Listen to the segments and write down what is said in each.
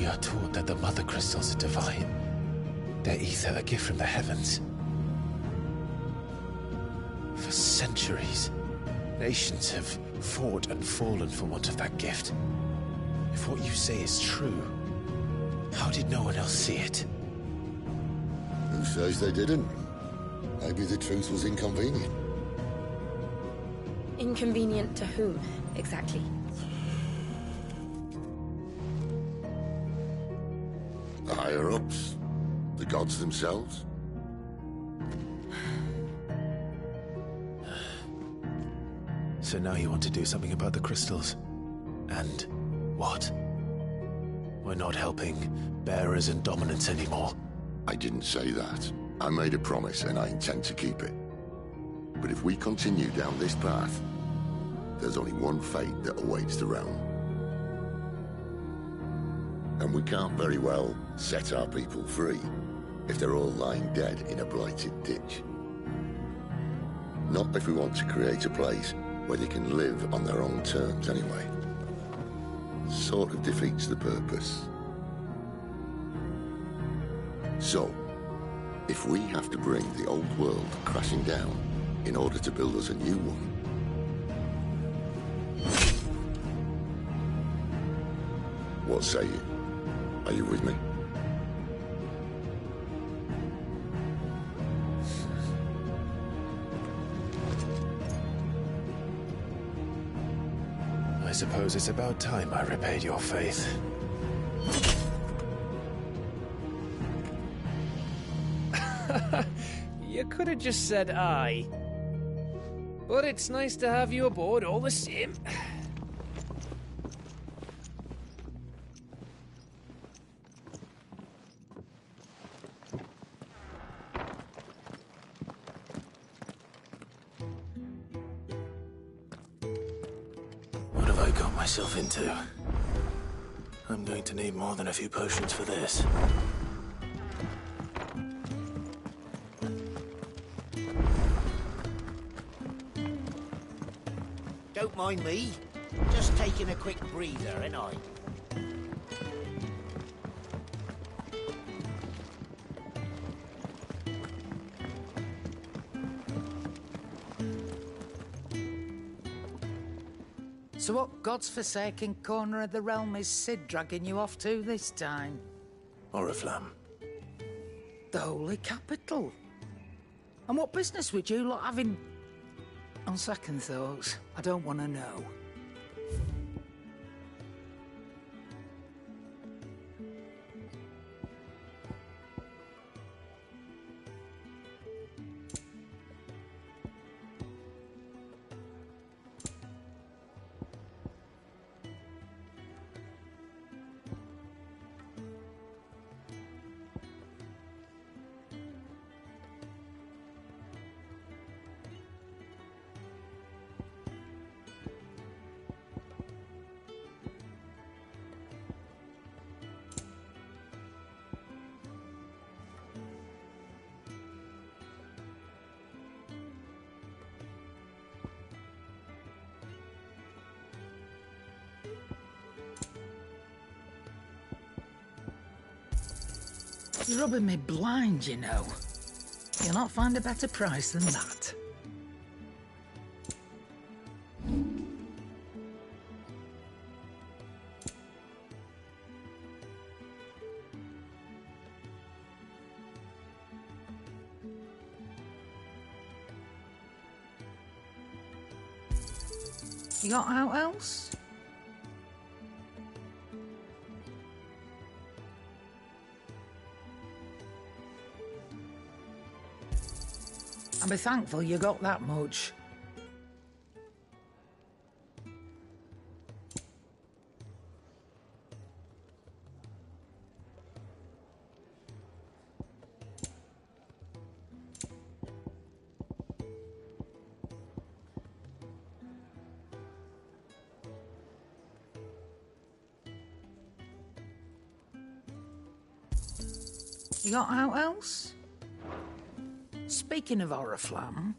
We are taught that the Mother Crystals are divine. Their ether a gift from the heavens. For centuries, nations have fought and fallen for want of that gift. If what you say is true, how did no one else see it? Who says they didn't? Maybe the truth was inconvenient. Inconvenient to whom, exactly? The higher-ups? The gods themselves? So now you want to do something about the crystals? And what? We're not helping bearers and dominants anymore. I didn't say that. I made a promise and I intend to keep it. But if we continue down this path, there's only one fate that awaits the realm. And we can't very well set our people free if they're all lying dead in a blighted ditch. Not if we want to create a place where they can live on their own terms anyway. Sort of defeats the purpose. So, if we have to bring the old world crashing down in order to build us a new one, what say you? Are you with me? I suppose it's about time I repaid your faith. You could have just said aye. But it's nice to have you aboard all the same. What have I got myself into? I'm going to need more than a few potions for this. Don't mind me. Just taking a quick breather, ain't I? So what God's forsaken corner of the realm is Cid dragging you off to this time? Oriflamme. The Holy Capital. And what business would you lot having... On second thoughts, I don't want to know. You're rubbing me blind, you know. You'll not find a better price than that. You got out else? I'll be thankful you got that much. You got out else? Speaking of Oriflamme,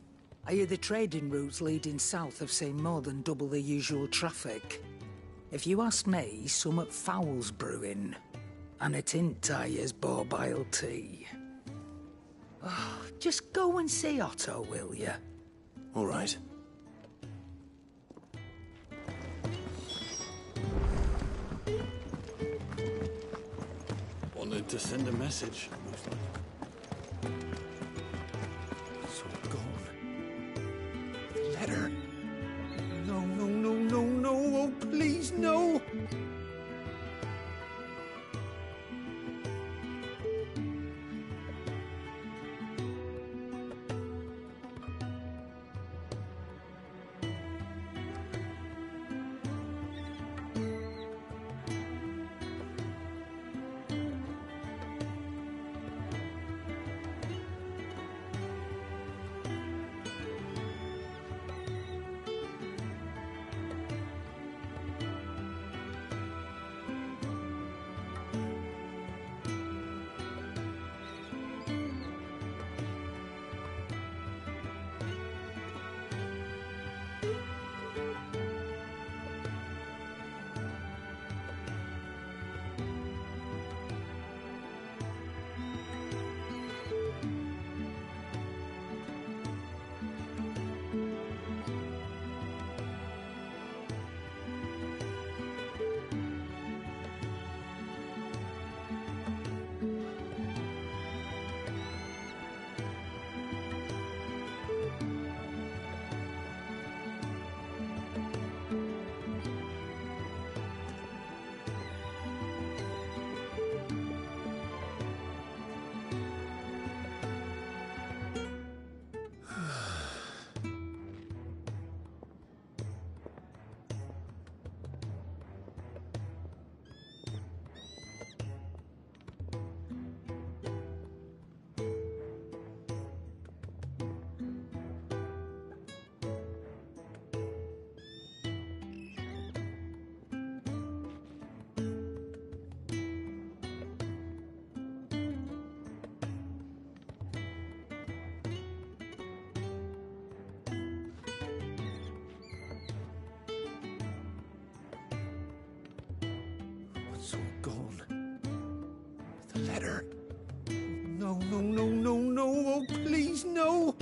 I hear the trading routes leading south have seen more than double the usual traffic. If you ask me, somewhat foul's brewing. And it's in Tyre's bile tea. Oh, just go and see Otto, will you? All right. Wanted to send a message, most likely. It's all gone. The letter. No, no, no, no, no. Oh, please, no. It's all gone. The letter. No, no, no, no, no. Oh, please, no.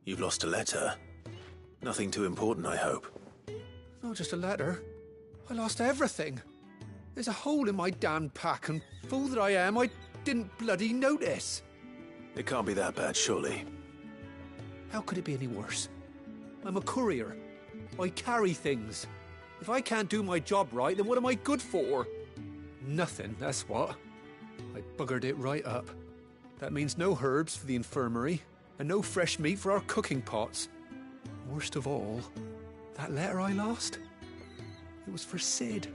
You've lost a letter. Nothing too important, I hope. Not just a letter. I lost everything. There's a hole in my damn pack, and fool that I am, I didn't bloody notice. It can't be that bad, surely. How could it be any worse? I'm a courier. I carry things. If I can't do my job right, then what am I good for? Nothing, that's what. I buggered it right up. That means no herbs for the infirmary, and no fresh meat for our cooking pots. Worst of all, that letter I lost? It was for Sid.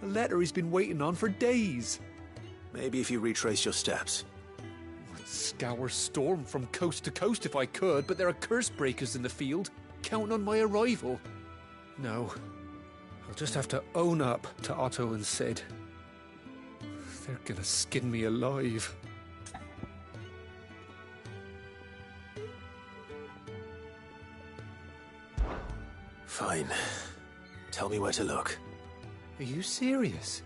A letter he's been waiting on for days. Maybe if you retrace your steps. I'd scour Storm from coast to coast if I could, but there are curse breakers in the field, counting on my arrival. No, I'll just have to own up to Otto and Sid. They're gonna skin me alive. Fine. Tell me where to look. Are you serious?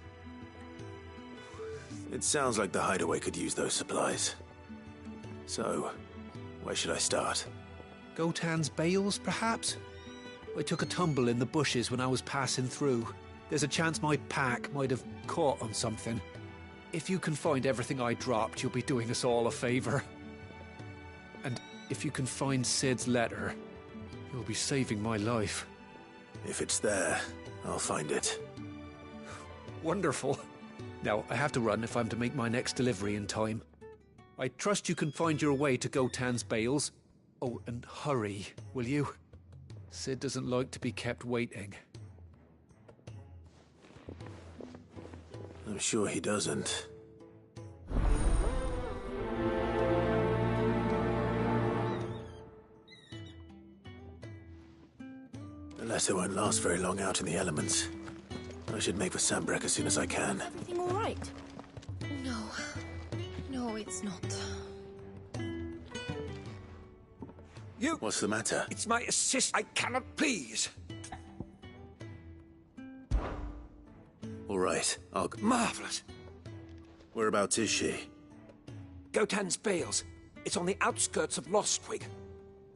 It sounds like the hideaway could use those supplies. So, where should I start? Gotan's bales, perhaps? I took a tumble in the bushes when I was passing through. There's a chance my pack might have caught on something. If you can find everything I dropped, you'll be doing us all a favor. And if you can find Sid's letter, you'll be saving my life. If it's there, I'll find it. Wonderful. Now, I have to run if I'm to make my next delivery in time. I trust you can find your way to Gotan's bales. Oh, and hurry, will you? Sid doesn't like to be kept waiting. I'm sure he doesn't. The letter won't last very long out in the elements. I should make for Sanbreque as soon as I can. Everything all right? No. No, it's not. You... What's the matter? It's my assist I cannot please. All right, I'll... Marvelous. Whereabouts is she? Gotan's Bales. It's on the outskirts of Lostwig.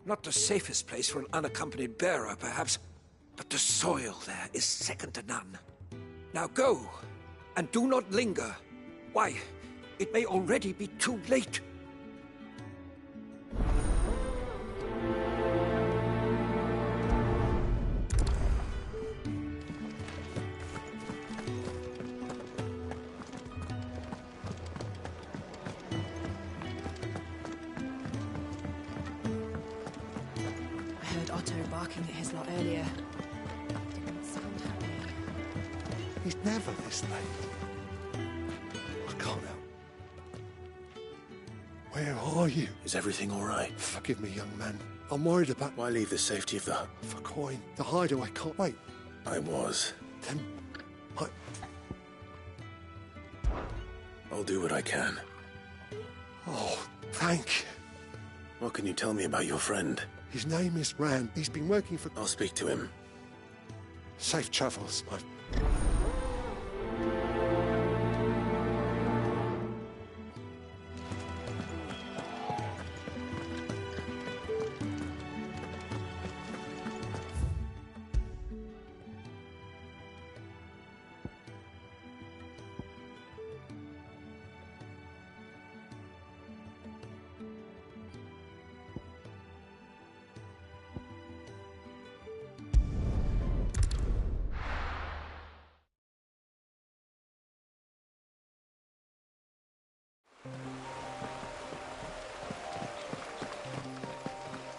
Not the safest place for an unaccompanied bearer, perhaps, but the soil there is second to none. Now go, and do not linger. Why, it may already be too late. I heard Otto barking at his lot earlier. Didn't sound happy. He's never this late. I can't help. Where are you? Is everything all right? Forgive me, young man. I'm worried about... Why leave the safety of the hut? For coin. The hideaway can't wait. I was. Then... I'll do what I can. Oh, thank you. What can you tell me about your friend? His name is Ran. He's been working for... I'll speak to him. Safe travels, my...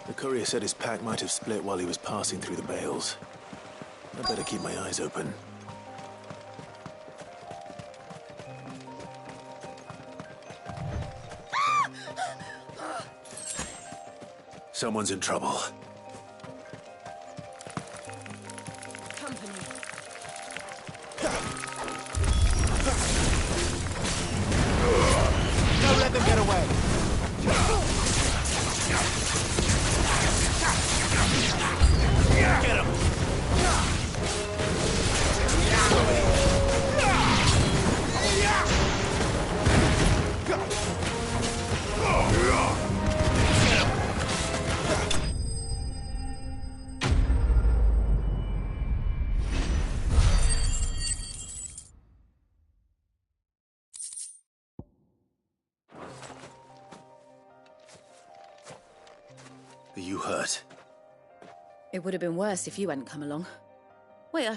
The courier said his pack might have split while he was passing through the bales. I better keep my eyes open. Someone's in trouble. Company. Don't let them get away. Get him! Are you hurt? It would have been worse if you hadn't come along. Wait,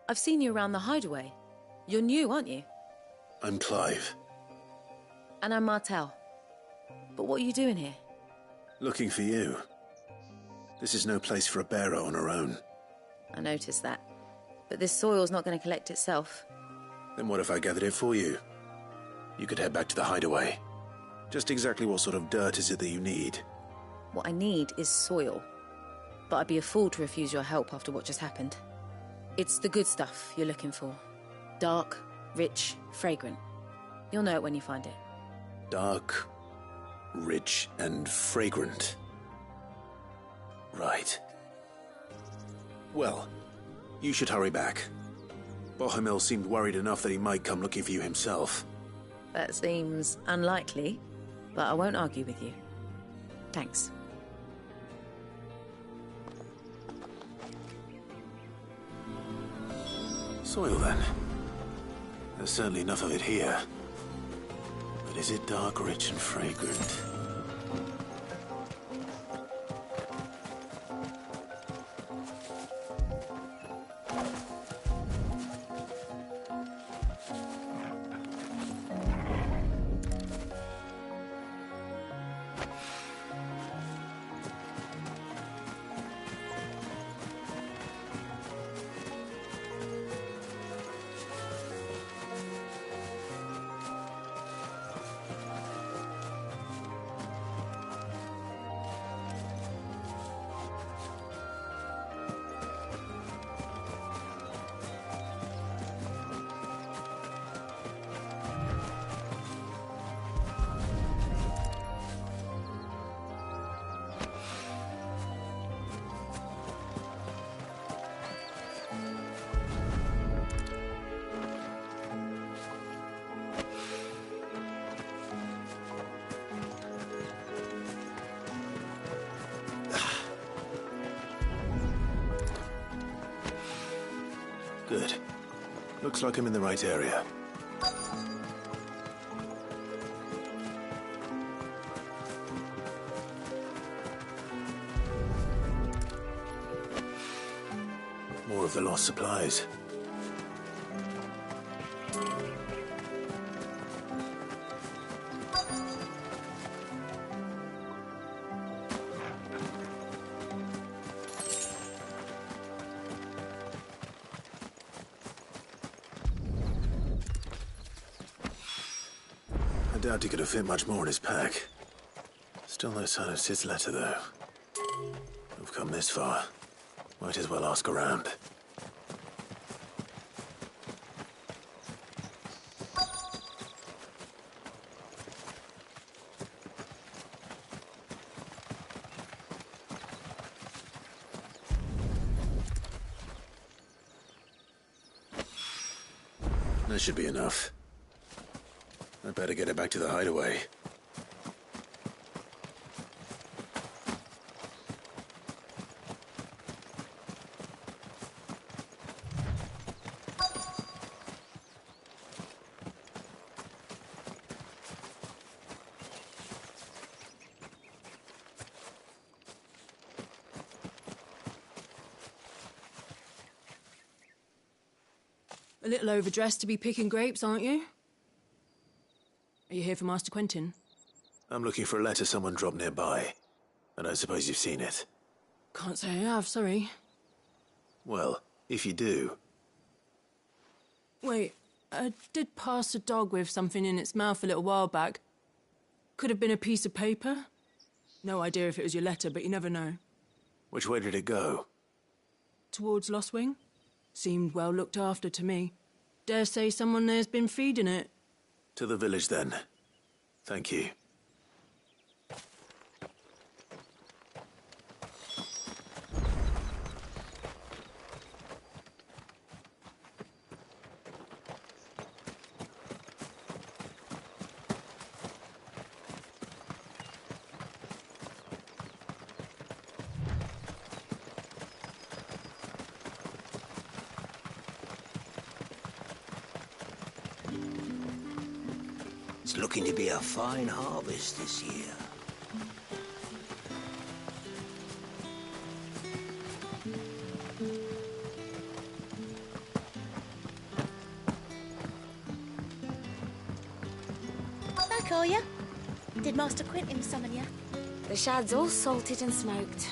I've seen you around the hideaway. You're new, aren't you? I'm Clive. And I'm Martel. But what are you doing here? Looking for you. This is no place for a bearer on her own. I noticed that. But this soil's not going to collect itself. Then what if I gathered it for you? You could head back to the hideaway. Just exactly what sort of dirt is it that you need? What I need is soil. But I'd be a fool to refuse your help after what just happened. It's the good stuff you're looking for. Dark, rich, fragrant. You'll know it when you find it. Dark, rich, and fragrant. Right. Well, you should hurry back. Bohemil seemed worried enough that he might come looking for you himself. That seems unlikely, but I won't argue with you. Thanks. Soil, then. There's certainly enough of it here. But is it dark, rich, and fragrant? Good. Looks like I'm in the right area. More of the lost supplies. I doubt he could have fit much more in his pack. Still no sign of Sid's letter, though. We've come this far. Might as well ask around. That should be enough. I'd better get it back to the hideaway. A little overdressed to be picking grapes, aren't you? Are you here for Master Quentin? I'm looking for a letter someone dropped nearby. I don't suppose you've seen it. Can't say I have, sorry. Well, if you do... Wait, I did pass a dog with something in its mouth a little while back. Could have been a piece of paper. No idea if it was your letter, but you never know. Which way did it go? Towards Lostwing? Seemed well looked after to me. Dare say someone there's been feeding it. To the village, then. Thank you. It's looking to be a fine harvest this year. are you? Did Master Quentin summon you? The shad's all salted and smoked.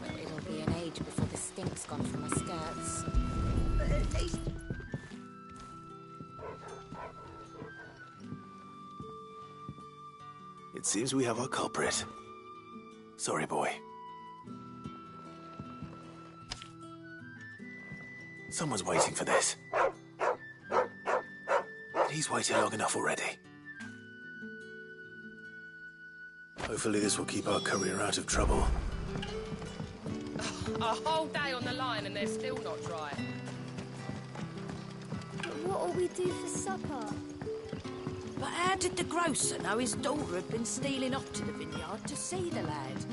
But it'll be an age before the stink's gone from my skirts. But at least... It seems we have our culprit. Sorry, boy. Someone's waiting for this. He's waited long enough already. Hopefully this will keep our courier out of trouble. A whole day on the line and they're still not dry. But what'll we do for supper? But how did the grocer know his daughter had been stealing off to the vineyard to see the lad?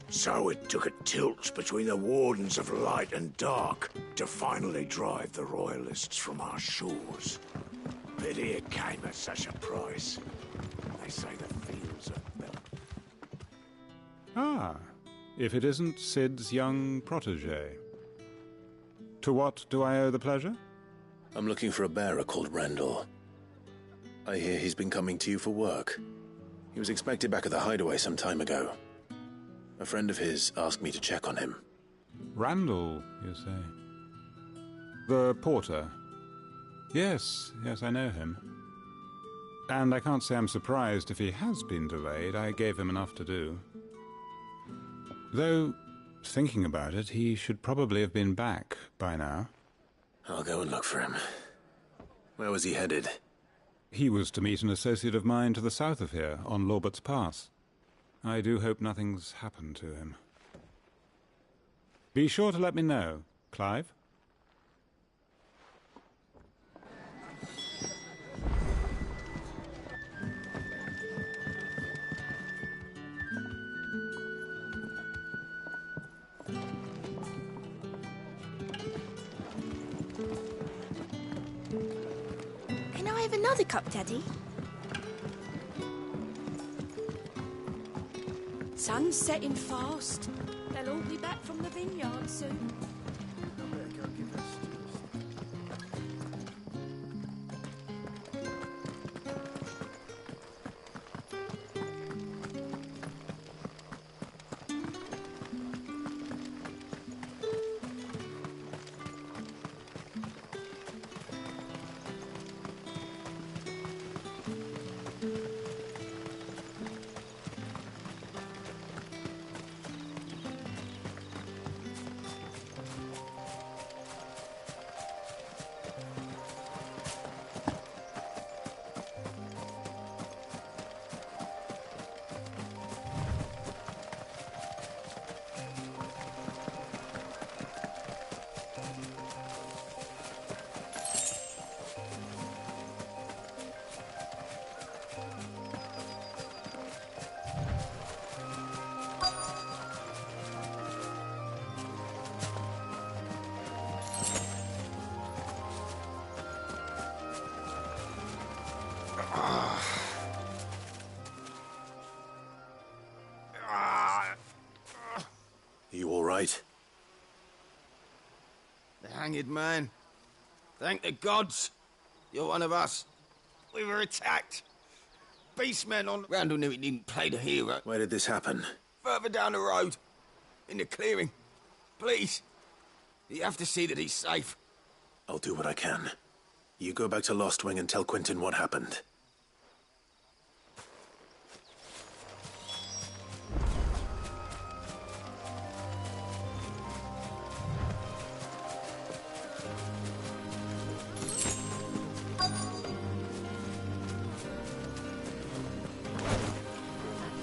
So it took a tilt between the Wardens of Light and Dark to finally drive the Royalists from our shores. Pity it came at such a price. They say the fields are built. Ah, if it isn't Sid's young protege. To what do I owe the pleasure? I'm looking for a bearer called Randall. I hear he's been coming to you for work. He was expected back at the hideaway some time ago. A friend of his asked me to check on him. Randall, you say? The porter? Yes, I know him. And I can't say I'm surprised if he has been delayed. I gave him enough to do. Though, thinking about it, he should probably have been back by now. I'll go and look for him. Where was he headed? He was to meet an associate of mine to the south of here, on Lorbert's Pass. I do hope nothing's happened to him. Be sure to let me know, Clive. Can I have another cup, Daddy? Sun's setting fast. They'll all be back from the vineyard soon. You all right? The hanged man. Thank the gods. You're one of us. We were attacked. Beastmen on... Randall knew he didn't play the hero. Where did this happen? Further down the road. In the clearing. Please. You have to see that he's safe. I'll do what I can. You go back to Lost Wing and tell Quentin what happened.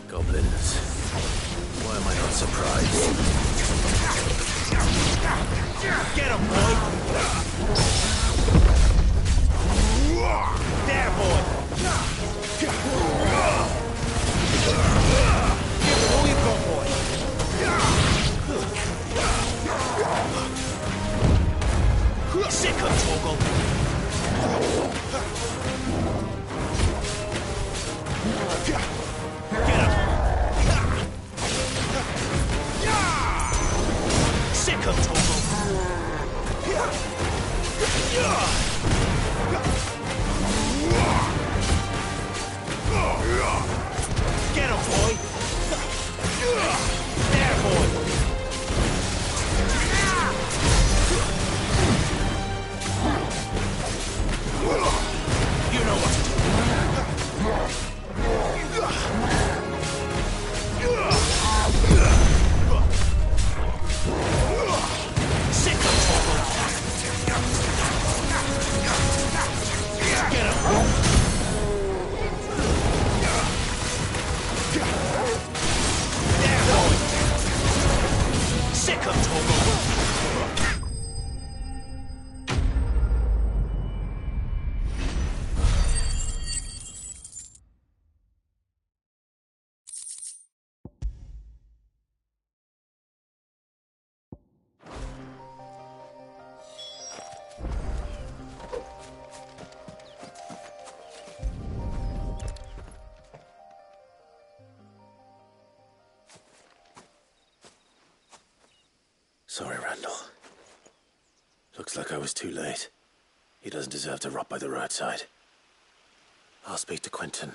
Goblins. Why am I not surprised? Get him, boy! There, boy! Give it all you got, boy! Sick of Torgal! Get him! Sick of Torgal! Sorry, Randall. Looks like I was too late. He doesn't deserve to rot by the roadside. I'll speak to Quentin.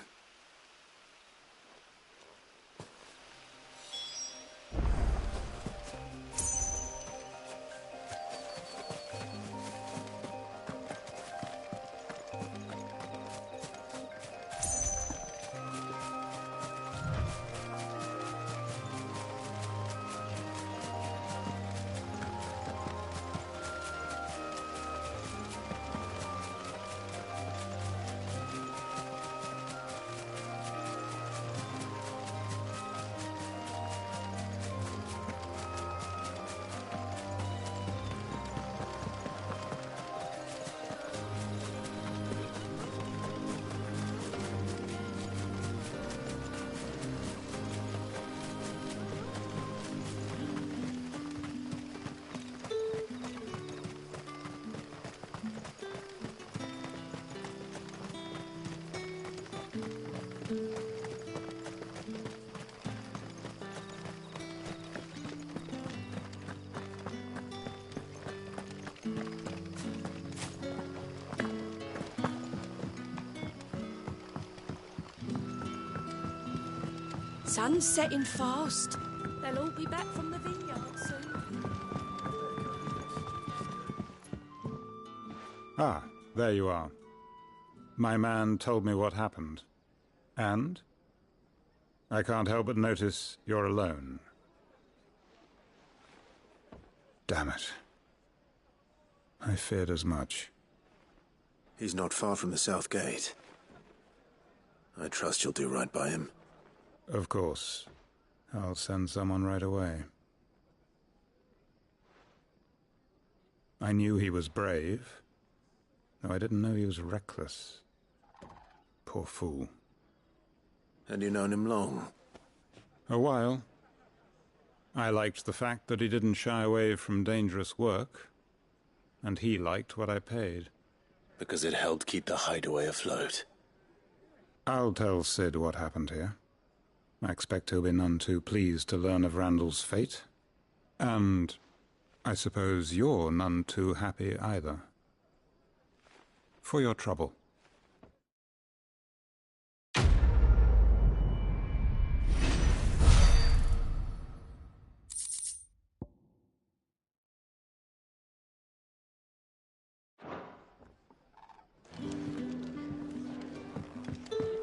Sun's setting fast. They'll all be back from the vineyard soon. Ah, there you are. My man told me what happened. And? I can't help but notice you're alone. Damn it. I feared as much. He's not far from the South Gate. I trust you'll do right by him. Of course. I'll send someone right away. I knew he was brave, though I didn't know he was reckless. Poor fool. Had you known him long? A while. I liked the fact that he didn't shy away from dangerous work, and he liked what I paid. Because it helped keep the hideaway afloat. I'll tell Sid what happened here. I expect he'll be none too pleased to learn of Randall's fate. And I suppose you're none too happy either. For your trouble.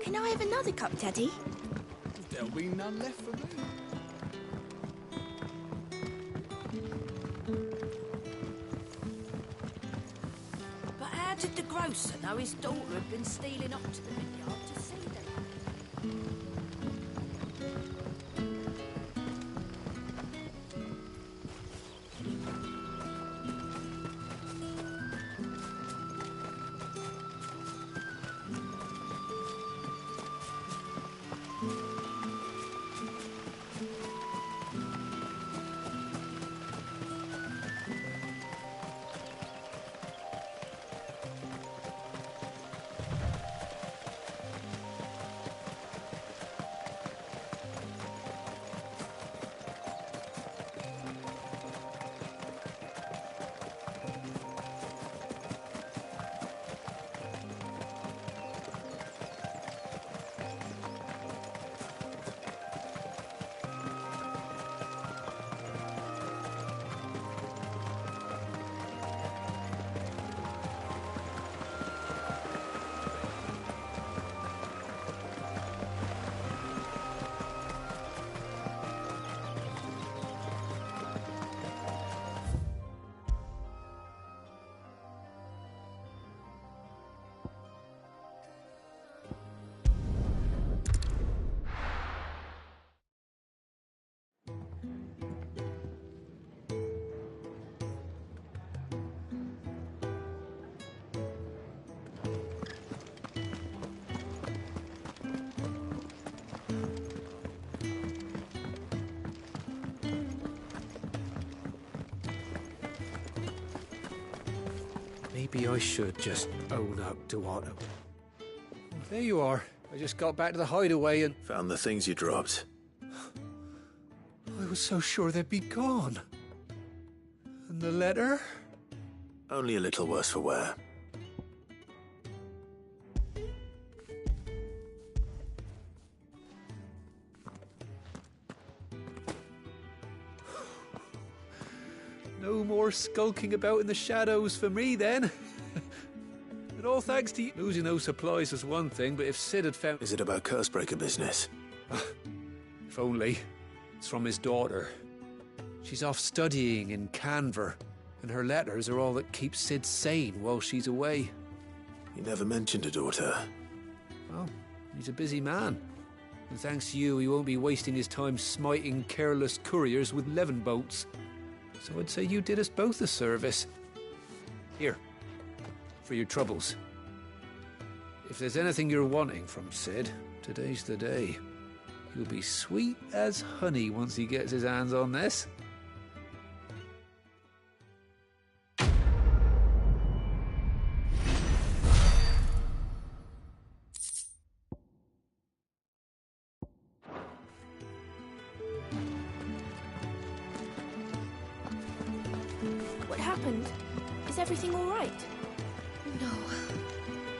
Can I have another cup, Daddy? There'll be none left for me. But how did the grocer know his daughter had been stealing off to the vineyard to see them? Maybe I should just own up to what... There you are. I just got back to the hideaway and... Found the things you dropped. I was so sure they'd be gone. And the letter? Only a little worse for wear. No more skulking about in the shadows for me, then. And all thanks to you. Losing those supplies was one thing, but if Sid had found... Is it about Cursebreaker business? If only. It's from his daughter. She's off studying in Canver, and her letters are all that keep Sid sane while she's away. He never mentioned a daughter. Well, he's a busy man. And thanks to you, he won't be wasting his time smiting careless couriers with levin boats. So I'd say you did us both a service. Here, for your troubles. If there's anything you're wanting from Sid, today's the day. He'll be sweet as honey once he gets his hands on this. What happened? Is everything all right?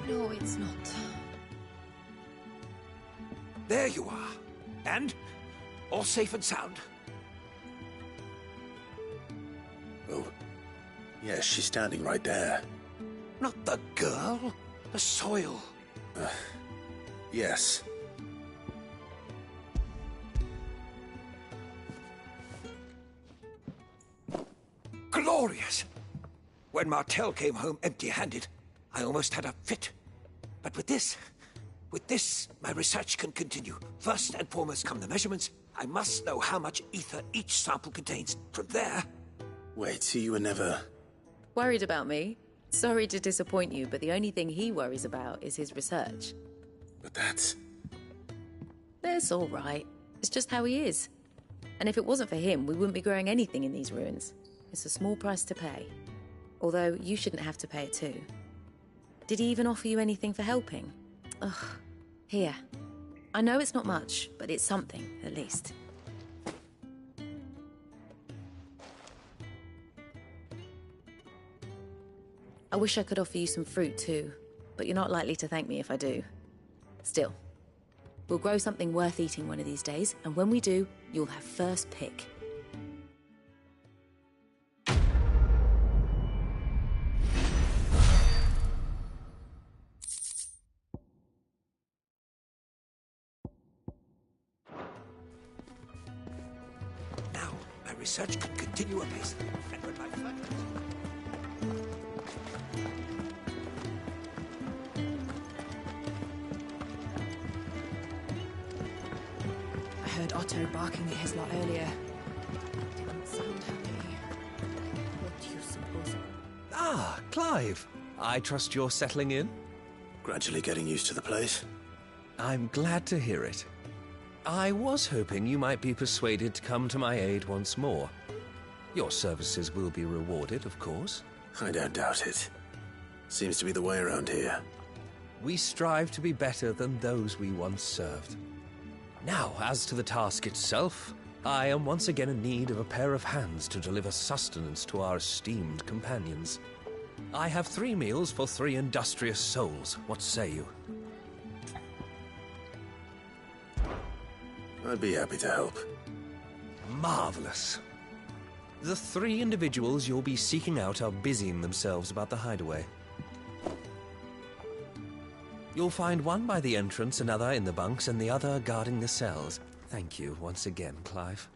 No, it's not. There you are. And? All safe and sound? Oh, yes, she's standing right there. Not the girl. The soil. Yes. Glorious! When Martel came home empty-handed, I almost had a fit. But with this, my research can continue. First and foremost come the measurements. I must know how much ether each sample contains. From there... Wait, so you were never... Worried about me? Sorry to disappoint you, but the only thing he worries about is his research. But that's all right. It's just how he is. And if it wasn't for him, we wouldn't be growing anything in these ruins. It's a small price to pay. Although, you shouldn't have to pay it too. Did he even offer you anything for helping? Ugh. Here. I know it's not much, but it's something, at least. I wish I could offer you some fruit too, but you're not likely to thank me if I do. Still, we'll grow something worth eating one of these days, and when we do, you'll have first pick. Now, my research can continue apace. And when my I heard Otto barking at his lot earlier. Didn't sound happy. What do you suppose? Ah, Clive. I trust you're settling in? gradually getting used to the place. I'm glad to hear it. I was hoping you might be persuaded to come to my aid once more. Your services will be rewarded, of course. I don't doubt it. Seems to be the way around here. We strive to be better than those we once served. Now, as to the task itself, I am once again in need of a pair of hands to deliver sustenance to our esteemed companions. I have 3 meals for 3 industrious souls. What say you? I'd be happy to help. Marvelous. The 3 individuals you'll be seeking out are busying themselves about the hideaway. You'll find one by the entrance, another in the bunks, and the other guarding the cells. Thank you once again, Clive.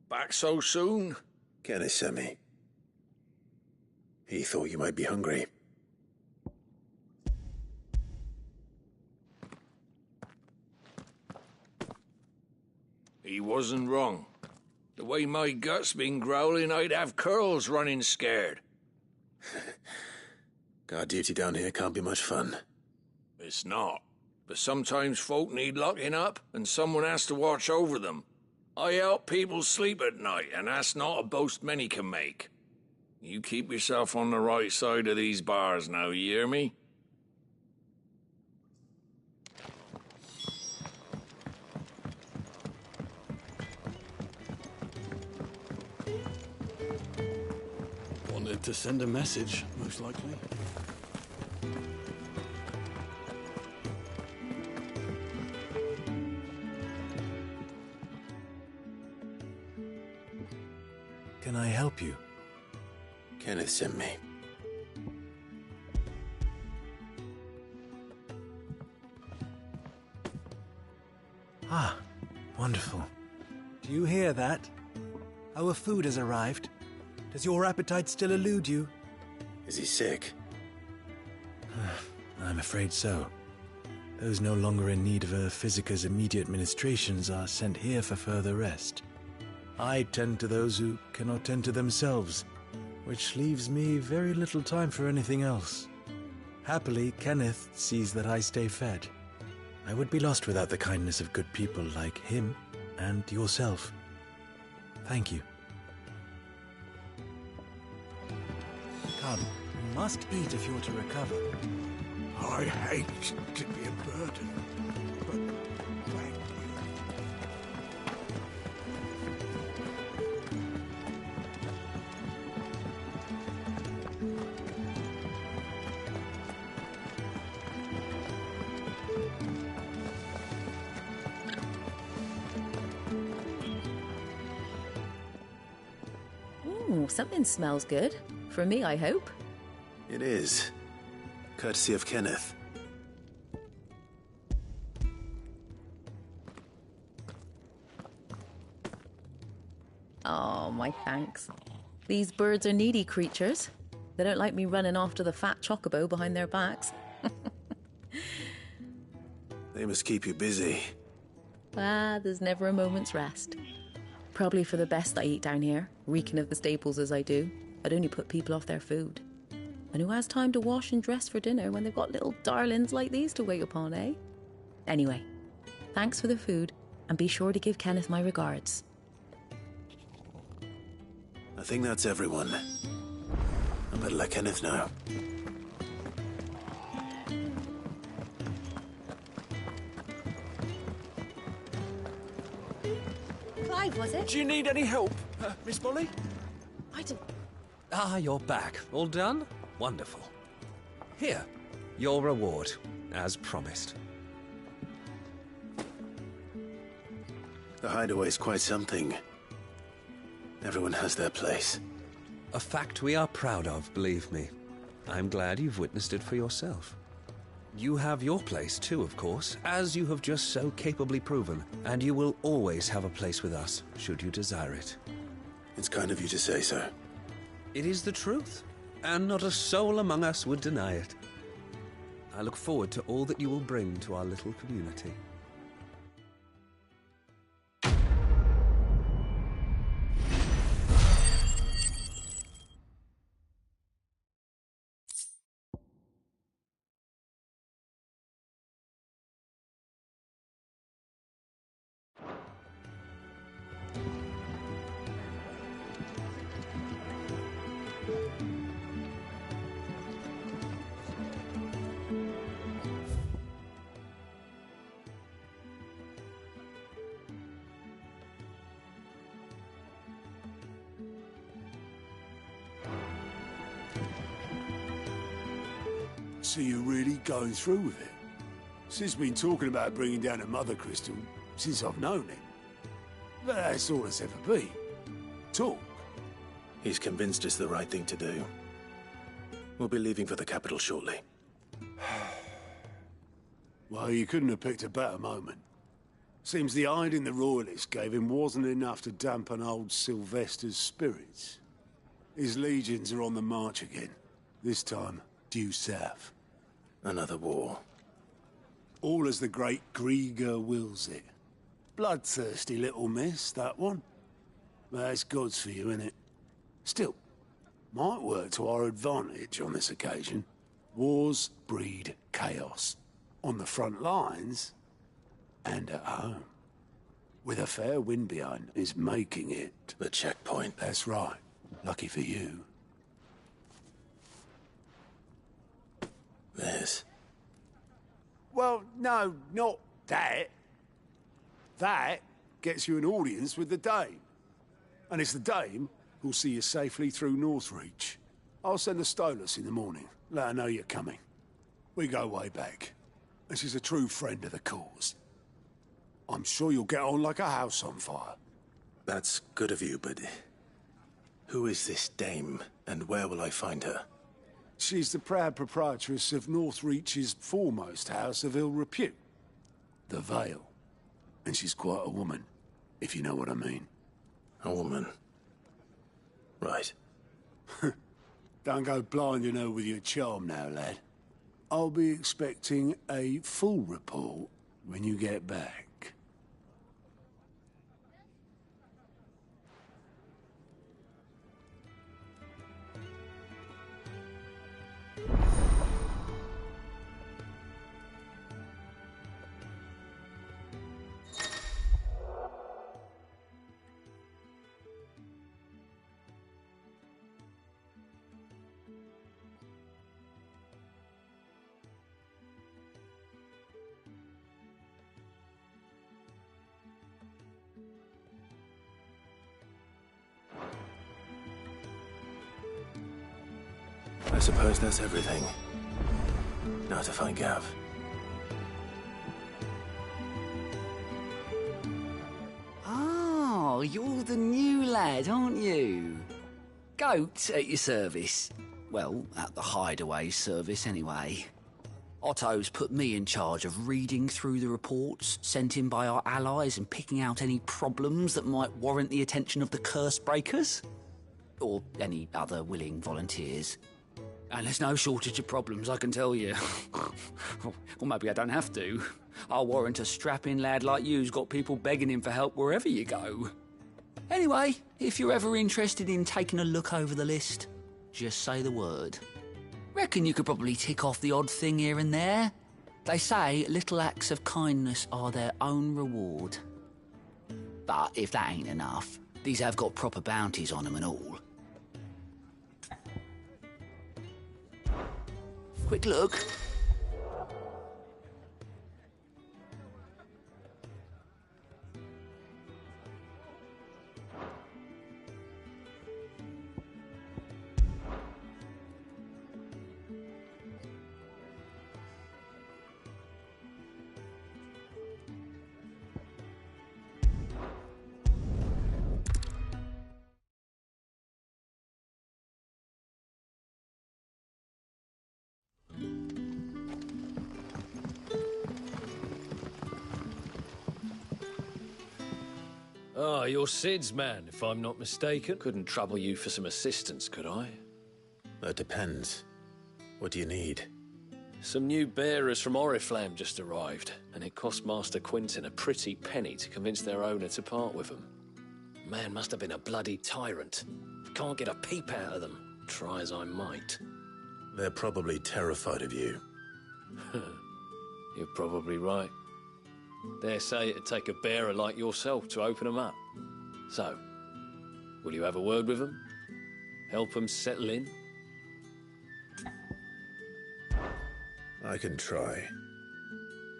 Back so soon? Kenneth sent me. He thought you might be hungry. He wasn't wrong. The way my gut's been growling, I'd have curls running scared. Guard duty down here can't be much fun. It's not. But sometimes folk need locking up, and someone has to watch over them. I help people sleep at night, and that's not a boast many can make. You keep yourself on the right side of these bars now, you hear me? Wanted to send a message, most likely. Can I help you? Kenneth sent me. Ah, wonderful. Do you hear that? Our food has arrived. Does your appetite still elude you? Is he sick? I'm afraid so. Those no longer in need of a Physica's immediate ministrations are sent here for further rest. I tend to those who cannot tend to themselves, which leaves me very little time for anything else. Happily, Kenneth sees that I stay fed. I would be lost without the kindness of good people like him and yourself. Thank you. Come, you must eat if you're to recover. I hate to be a burden, but thank you. Ooh, something smells good. For me, I hope. It is. Courtesy of Kenneth. Oh, my thanks. These birds are needy creatures. They don't like me running after the fat chocobo behind their backs. They must keep you busy. Ah, there's never a moment's rest. Probably for the best I eat down here, reeking of the staples as I do. I'd only put people off their food. And who has time to wash and dress for dinner when they've got little darlings like these to wait upon, eh? Anyway, thanks for the food, and be sure to give Kenneth my regards. I think that's everyone. I better let Kenneth know. Clive, was it? Do you need any help, Miss Molly? I don't... Ah, you're back. All done? Wonderful. Here, your reward, as promised. The hideaway's quite something. Everyone has their place. A fact we are proud of, believe me. I'm glad you've witnessed it for yourself. You have your place too, of course, as you have just so capably proven, and you will always have a place with us, should you desire it. It's kind of you to say so. It is the truth, and not a soul among us would deny it. I look forward to all that you will bring to our little community. So you're really going through with it? Sid's been talking about bringing down a mother crystal since I've known him. But that's all it's ever been. Talk. He's convinced it's the right thing to do. We'll be leaving for the capital shortly. Well, you couldn't have picked a better moment. Seems the hiding the Royalists gave him wasn't enough to dampen old Sylvester's spirits. His legions are on the march again, this time due south. Another war. All as the great Grieger wills it. Bloodthirsty little miss, that one. That's God's for you, innit? Still, might work to our advantage on this occasion. Wars breed chaos. On the front lines, and at home. With a fair wind behind is making it. The checkpoint. That's right. Lucky for you. This. Well, no, not that. That gets you an audience with the Dame. And it's the Dame who'll see you safely through Northreach. I'll send a Stolas in the morning. Let her know you're coming. We go way back. And she's a true friend of the cause. I'm sure you'll get on like a house on fire. That's good of you, but... who is this Dame, and where will I find her? She's the proud proprietress of Northreach's foremost house of ill repute. The Vale. And she's quite a woman, if you know what I mean. A woman? Right. Don't go blinding her with your charm now, lad. I'll be expecting a full report when you get back. I suppose that's everything. Now to find Gav. Oh, you're the new lad, aren't you? Goat at your service. Well, at the Hideaway service, anyway. Otto's put me in charge of reading through the reports sent in by our allies and picking out any problems that might warrant the attention of the Curse Breakers. Or any other willing volunteers. And there's no shortage of problems, I can tell you. Or maybe I don't have to. I'll warrant a strapping lad like you's got people begging him for help wherever you go. Anyway, if you're ever interested in taking a look over the list, just say the word. Reckon you could probably tick off the odd thing here and there. They say little acts of kindness are their own reward. But if that ain't enough, these have got proper bounties on them and all. Quick look. Ah, you're Sid's man, if I'm not mistaken. Couldn't trouble you for some assistance, could I? That depends. What do you need? Some new bearers from Oriflamme just arrived, and it cost Master Quinton a pretty penny to convince their owner to part with them. Man must have been a bloody tyrant. Can't get a peep out of them, try as I might. They're probably terrified of you. You're probably right. Dare say it'd take a bearer like yourself to open them up. So, will you have a word with them? Help them settle in? I can try.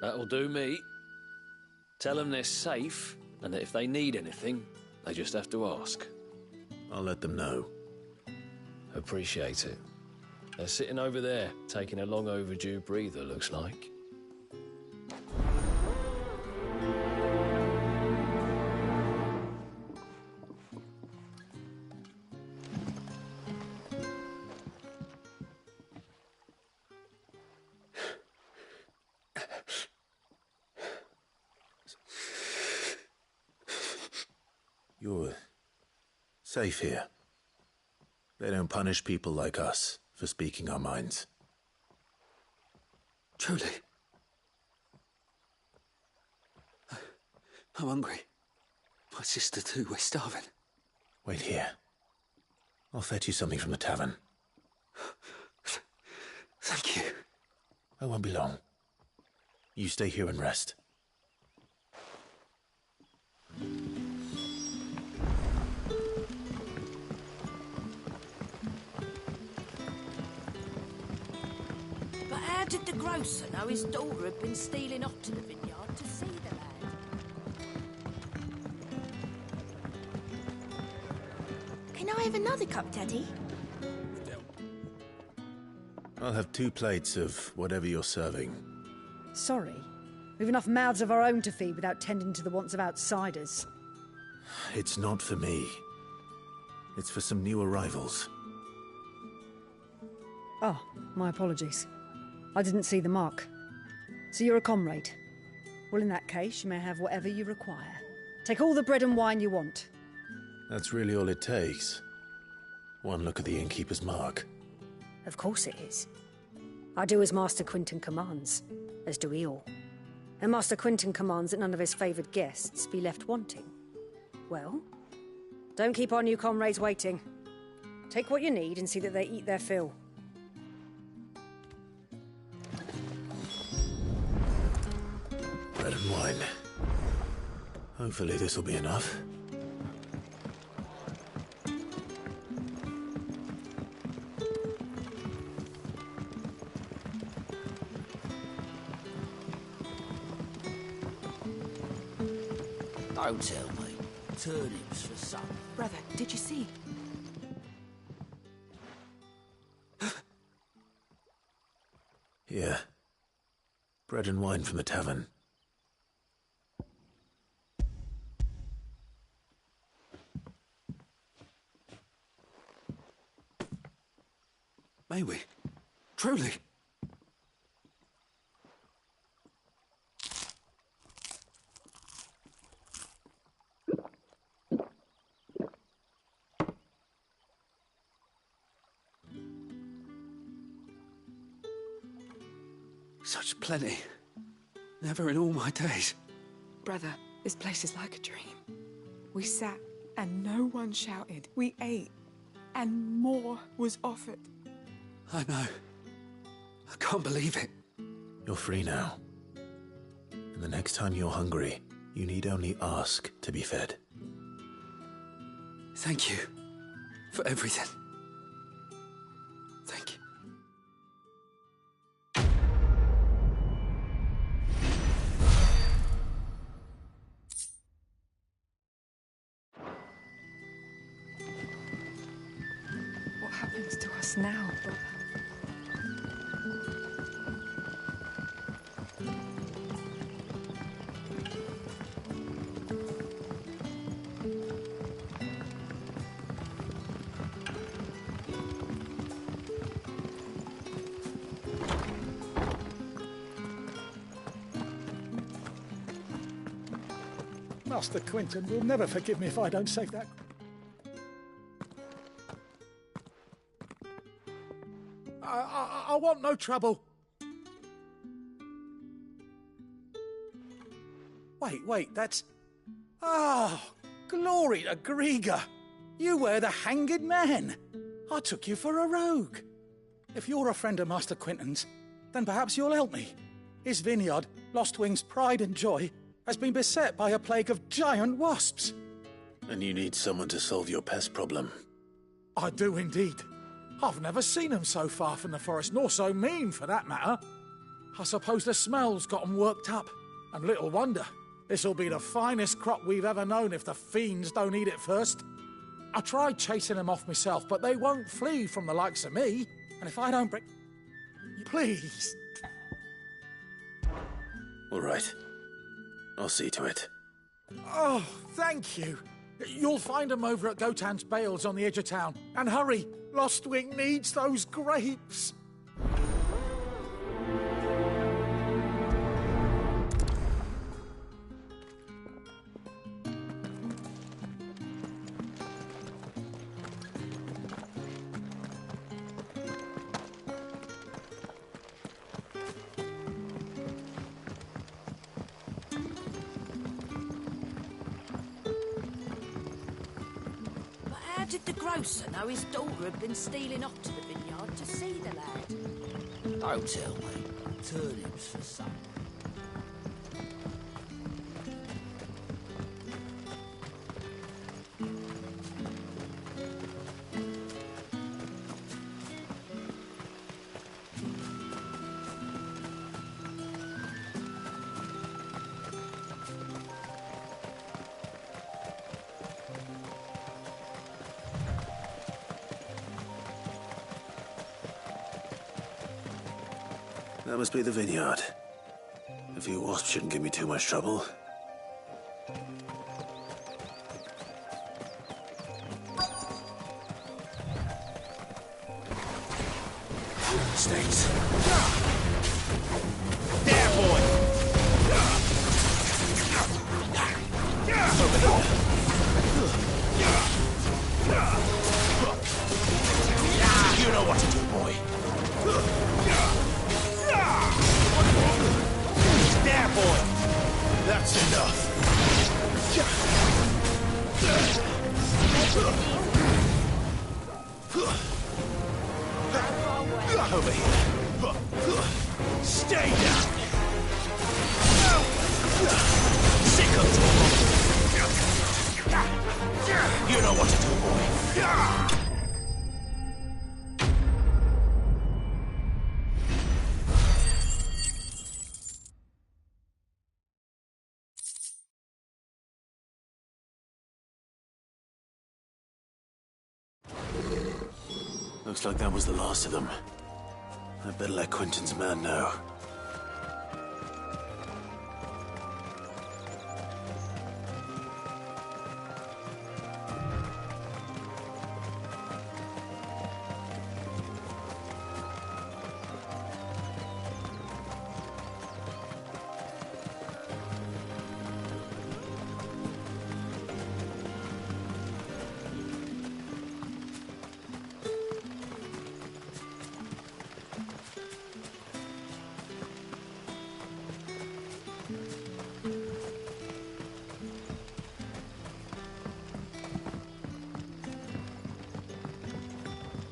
That'll do me. Tell them they're safe, and that if they need anything, they just have to ask. I'll let them know. Appreciate it. They're sitting over there, taking a long overdue breather, looks like. You're safe here. They don't punish people like us for speaking our minds. Truly. I'm hungry. My sister too, we're starving. Wait here. I'll fetch you something from the tavern. Thank you. I won't be long. You stay here and rest. But how did the grocer know his daughter had been stealing off to the vineyard to see the lad? Can I have another cup, Daddy? I'll have 2 plates of whatever you're serving. Sorry. We've enough mouths of our own to feed without tending to the wants of outsiders. It's not for me. It's for some new arrivals. Oh, my apologies. I didn't see the mark. So you're a comrade. Well, in that case, you may have whatever you require. Take all the bread and wine you want. That's really all it takes. One look at the innkeeper's mark. Of course it is. I do as Master Quinton commands, as do we all. And Master Quinton commands that none of his favoured guests be left wanting. Well, don't keep our new comrades waiting. Take what you need and see that they eat their fill. Bread and wine. Hopefully this will be enough. Don't tell me. Turnips for some. Brother, did you see? Here. Bread and wine from the tavern. May we? Truly? Such plenty. Never in all my days. Brother, this place is like a dream. We sat and no one shouted. We ate and more was offered. I know. I can't believe it. You're free now. And the next time you're hungry, you need only ask to be fed. Thank you for everything. Thank you. What happens to us now, brother? Master Quinton will never forgive me if I don't save that. I want no trouble. Wait, that's... Oh, glory to Griga. You were the hanged man. I took you for a rogue. If you're a friend of Master Quinton's, then perhaps you'll help me. His vineyard, Lostwing's pride and joy, has been beset by a plague of giant wasps. And you need someone to solve your pest problem. I do indeed. I've never seen them so far from the forest, nor so mean, for that matter. I suppose the smell's got them worked up. And little wonder. This'll be the finest crop we've ever known if the fiends don't eat it first. I tried chasing them off myself, but they won't flee from the likes of me. And if I don't break... Please. All right. I'll see to it. Oh, thank you. You'll find them over at Gotan's Bales on the edge of town. And hurry, Lostwing needs those grapes. did the grocer know his daughter had been stealing off to the vineyard to see the lad? Don't tell me. Turnips for supper. That must be the vineyard. A few wasps shouldn't give me too much trouble. Snakes. There, boy! Over here. You know what to do, boy. There, boy! That's enough. Over here. Stay down. Sick of it. You know what to do, boy. Looks like that was the last of them. I better let Quentin's man know.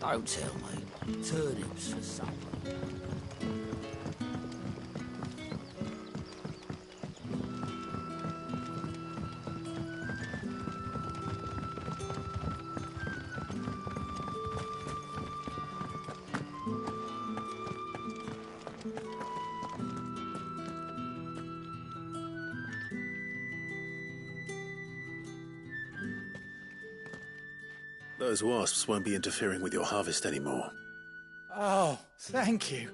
Don't tell me. Turnips for supper. Those wasps won't be interfering with your harvest anymore. Oh, thank you.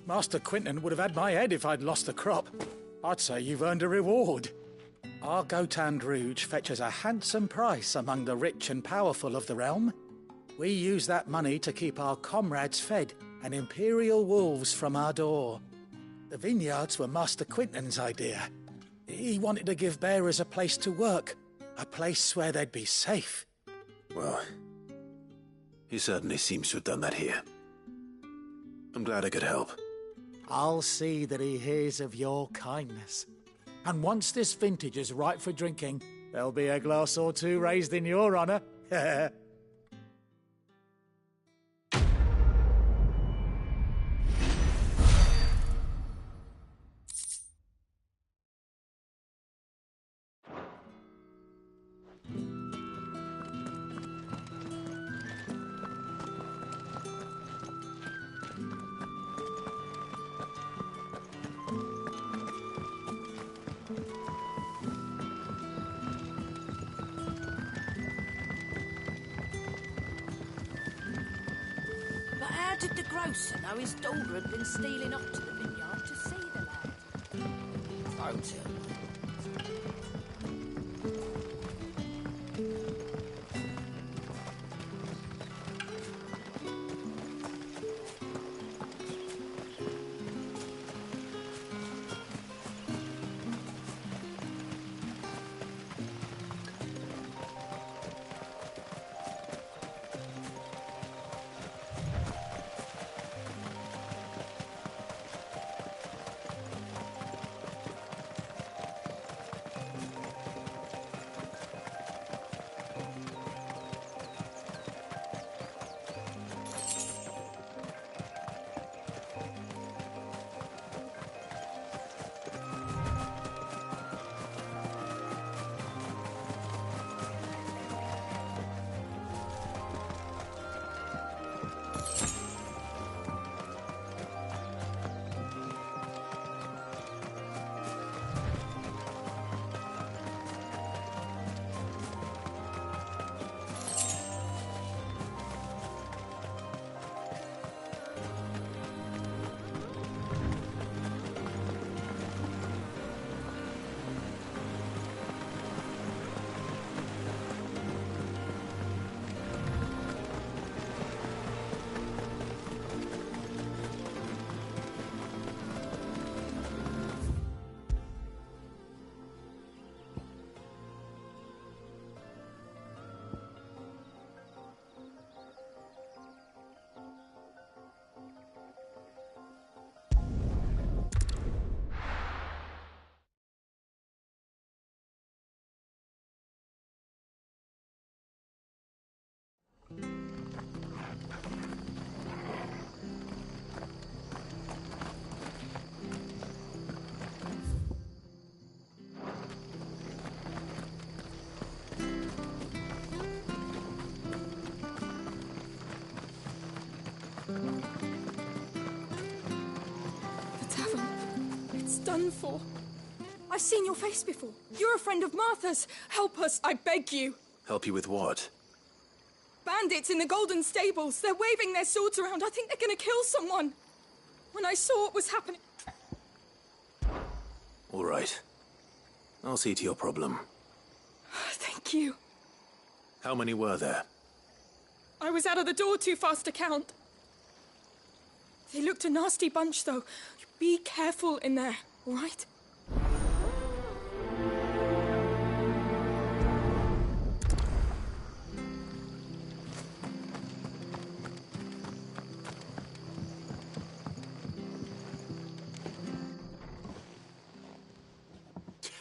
Master Quinton would have had my head if I'd lost the crop. I'd say you've earned a reward. Our Gotand Rouge fetches a handsome price among the rich and powerful of the realm. We use that money to keep our comrades fed and imperial wolves from our door. The vineyards were Master Quinton's idea. He wanted to give bearers a place to work, a place where they'd be safe. Well, he certainly seems to have done that here. I'm glad I could help. I'll see that he hears of your kindness. And once this vintage is ripe for drinking, there'll be a glass or two raised in your honour. How did the grocer know his daughter had been stealing off to the vineyard to see the lad? Don't tell me. done for. I've seen your face before. You're a friend of Martha's. Help us, I beg you. Help you with what? Bandits in the Golden Stables. They're waving their swords around. I think they're going to kill someone. When I saw what was happening... All right. I'll see to your problem. Thank you. How many were there? I was out of the door too fast to count. They looked a nasty bunch, though. Be careful in there, all right?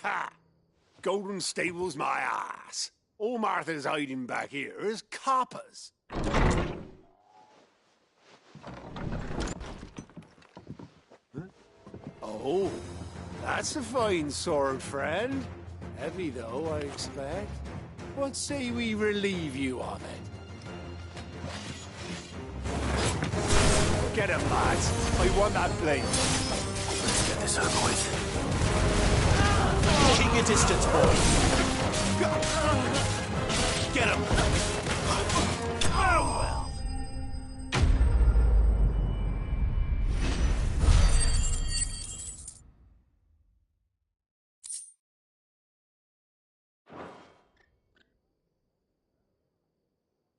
Ha! Golden Stables, my ass. All Martha's hiding back here is coppers. Huh? Oh, that's a fine sword, friend. Heavy, though, I expect. What say we relieve you of it? Get him, lads. I want that blade. Let's get this over with. Keep your distance, boy. Get him. Oh, well.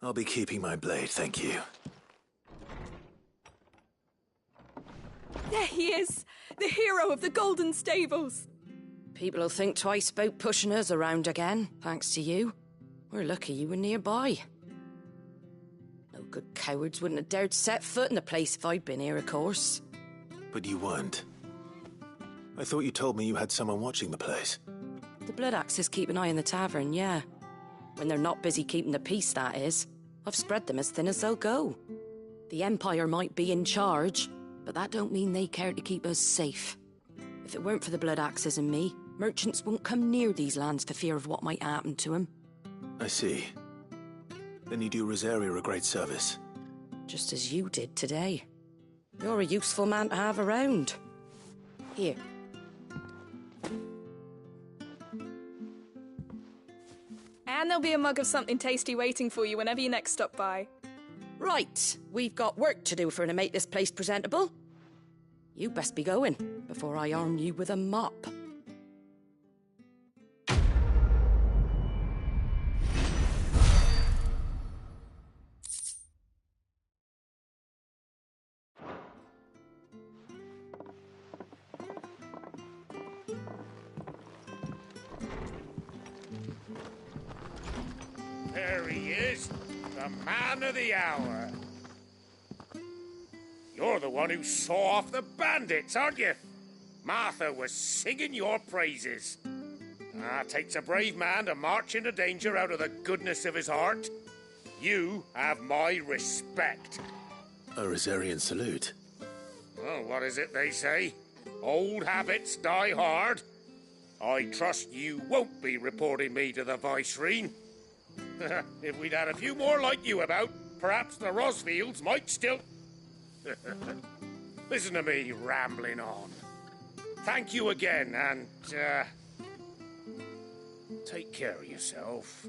I'll be keeping my blade, thank you. There he is, the hero of the Golden Stables. People will think twice about pushing us around again, thanks to you. We're lucky you were nearby. No good cowards wouldn't have dared set foot in the place if I'd been here, of course. But you weren't. I thought you told me you had someone watching the place. The Blood Axes keep an eye on the tavern, yeah. When they're not busy keeping the peace, that is. I've spread them as thin as they'll go. The Empire might be in charge, but that don't mean they care to keep us safe. If it weren't for the Blood Axes and me, merchants won't come near these lands for fear of what might happen to them. I see. Then you do Rosaria a great service. Just as you did today. You're a useful man to have around. Here. And there'll be a mug of something tasty waiting for you whenever you next stop by. Right, we've got work to do for to make this place presentable. You best be going, before I arm you with a mop. There he is, the man of the hour. You're the one who saw off the bandits, aren't you? Martha was singing your praises. Takes a brave man to march into danger out of the goodness of his heart. You have my respect. A Rosarian salute. Oh, what is it they say? Old habits die hard. I trust you won't be reporting me to the Viceroy. If we'd had a few more like you about, perhaps the Rosfields might still... Listen to me rambling on. Thank you again, and, take care of yourself.